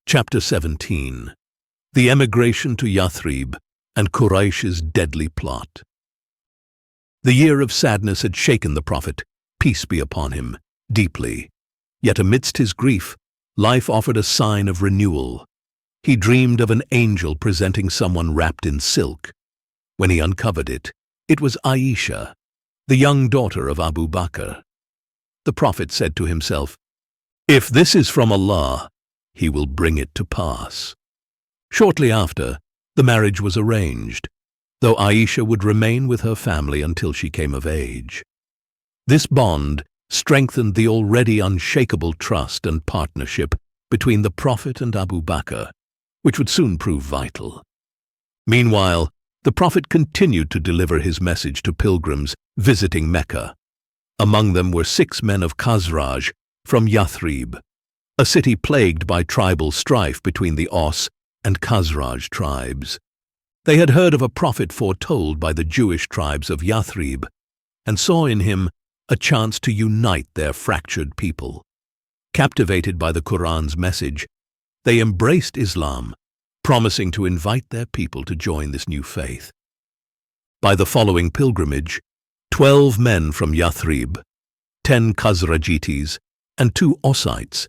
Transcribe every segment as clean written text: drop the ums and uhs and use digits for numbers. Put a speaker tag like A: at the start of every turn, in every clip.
A: Chapter 17. The Emigration to Yathrib and Quraysh's Deadly Plot. The year of sadness had shaken the Prophet, peace be upon him, deeply. Yet amidst his grief, life offered a sign of renewal. He dreamed of an angel presenting someone wrapped in silk. When he uncovered it, it was Aisha, the young daughter of Abu Bakr. The Prophet said to himself, "If this is from Allah, He will bring it to pass." Shortly after, the marriage was arranged, though Aisha would remain with her family until she came of age. This bond strengthened the already unshakable trust and partnership between the Prophet and Abu Bakr, which would soon prove vital. Meanwhile, the Prophet continued to deliver his message to pilgrims visiting Mecca. Among them were 6 men of Khazraj from Yathrib, a city plagued by tribal strife between the Aus and Khazraj tribes. They had heard of a prophet foretold by the Jewish tribes of Yathrib and saw in him a chance to unite their fractured people. Captivated by the Quran's message, they embraced Islam, promising to invite their people to join this new faith. By the following pilgrimage, 12 men from Yathrib, 10 Khazrajites, and 2 Ausites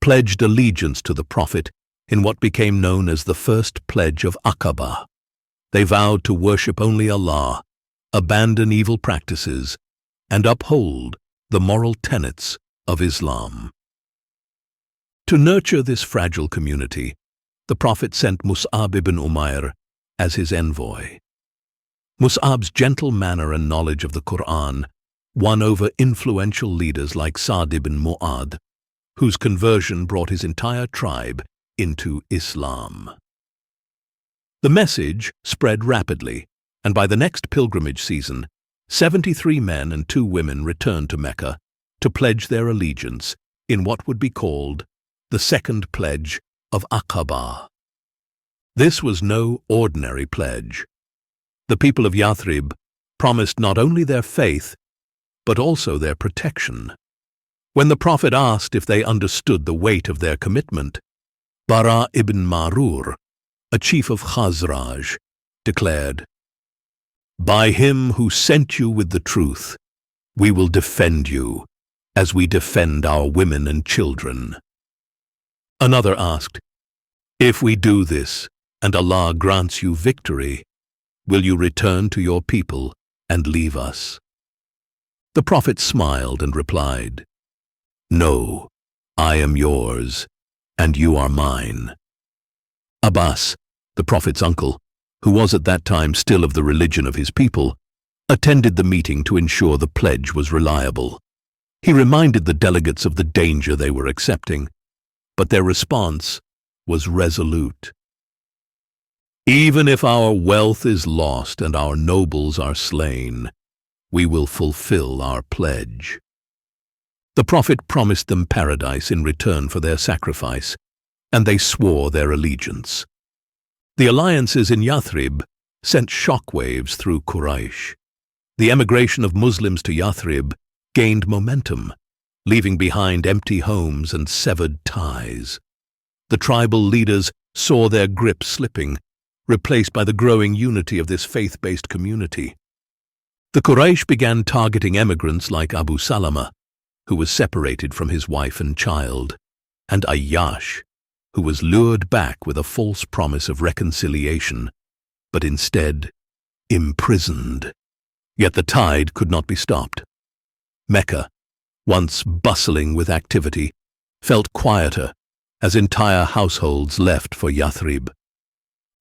A: pledged allegiance to the Prophet in what became known as the First Pledge of Aqabah. They vowed to worship only Allah, abandon evil practices, and uphold the moral tenets of Islam. To nurture this fragile community, the Prophet sent Mus'ab ibn Umair as his envoy. Mus'ab's gentle manner and knowledge of the Quran won over influential leaders like Sa'd ibn Mu'adh, whose conversion brought his entire tribe into Islam. The message spread rapidly, and by the next pilgrimage season, 73 men and 2 women returned to Mecca to pledge their allegiance in what would be called the Second Pledge of Aqabah. This was no ordinary pledge. The people of Yathrib promised not only their faith, but also their protection. When the Prophet asked if they understood the weight of their commitment, Bara ibn Marur, a chief of Khazraj, declared, "By him who sent you with the truth, we will defend you as we defend our women and children." Another asked, "If we do this and Allah grants you victory, will you return to your people and leave us?" The Prophet smiled and replied, "No, I am yours, and you are mine." Abbas, the Prophet's uncle, who was at that time still of the religion of his people, attended the meeting to ensure the pledge was reliable. He reminded the delegates of the danger they were accepting, but their response was resolute. "Even if our wealth is lost and our nobles are slain, we will fulfill our pledge." The Prophet promised them paradise in return for their sacrifice, and they swore their allegiance. The alliances in Yathrib sent shockwaves through Quraysh. The emigration of Muslims to Yathrib gained momentum, leaving behind empty homes and severed ties. The tribal leaders saw their grip slipping, replaced by the growing unity of this faith-based community. The Quraysh began targeting emigrants like Abu Salama, who was separated from his wife and child, and Ayyash, who was lured back with a false promise of reconciliation, but instead imprisoned. Yet the tide could not be stopped. Mecca, once bustling with activity, felt quieter as entire households left for Yathrib.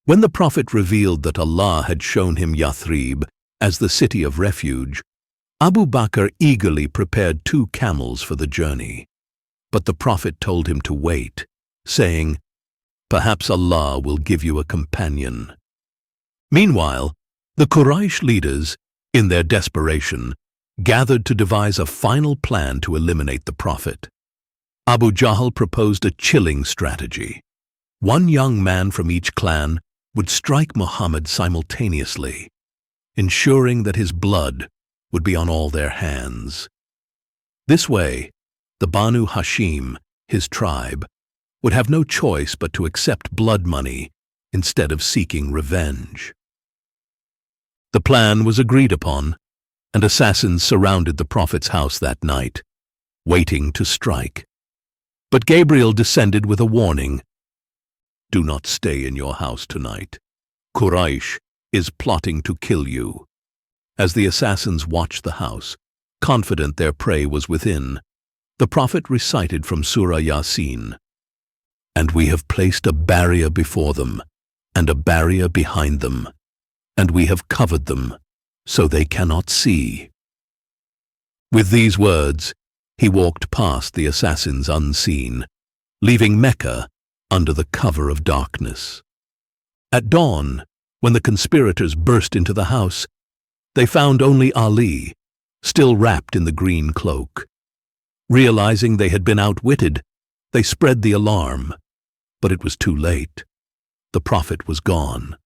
A: When the Prophet revealed that Allah had shown him Yathrib as the city of refuge, Abu Bakr eagerly prepared 2 camels for the journey. But the Prophet told him to wait, saying, "Perhaps Allah will give you a companion." Meanwhile, the Quraysh leaders, in their desperation, gathered to devise a final plan to eliminate the Prophet. Abu Jahl proposed a chilling strategy. 1 young man from each clan would strike Muhammad simultaneously, ensuring that his blood would be on all their hands. This way, the Banu Hashim, his tribe, would have no choice but to accept blood money instead of seeking revenge. The plan was agreed upon, and assassins surrounded the Prophet's house that night, waiting to strike. But Gabriel descended with a warning. "Do not stay in your house tonight. Quraysh is plotting to kill you." As the assassins watched the house, confident their prey was within, the Prophet recited from Surah Yasin, "And we have placed a barrier before them, and a barrier behind them, and we have covered them, so they cannot see." With these words, he walked past the assassins unseen, leaving Mecca under the cover of darkness. At dawn, when the conspirators burst into the house, they found only Ali, still wrapped in the green cloak. Realizing they had been outwitted, they spread the alarm, but it was too late. The Prophet was gone.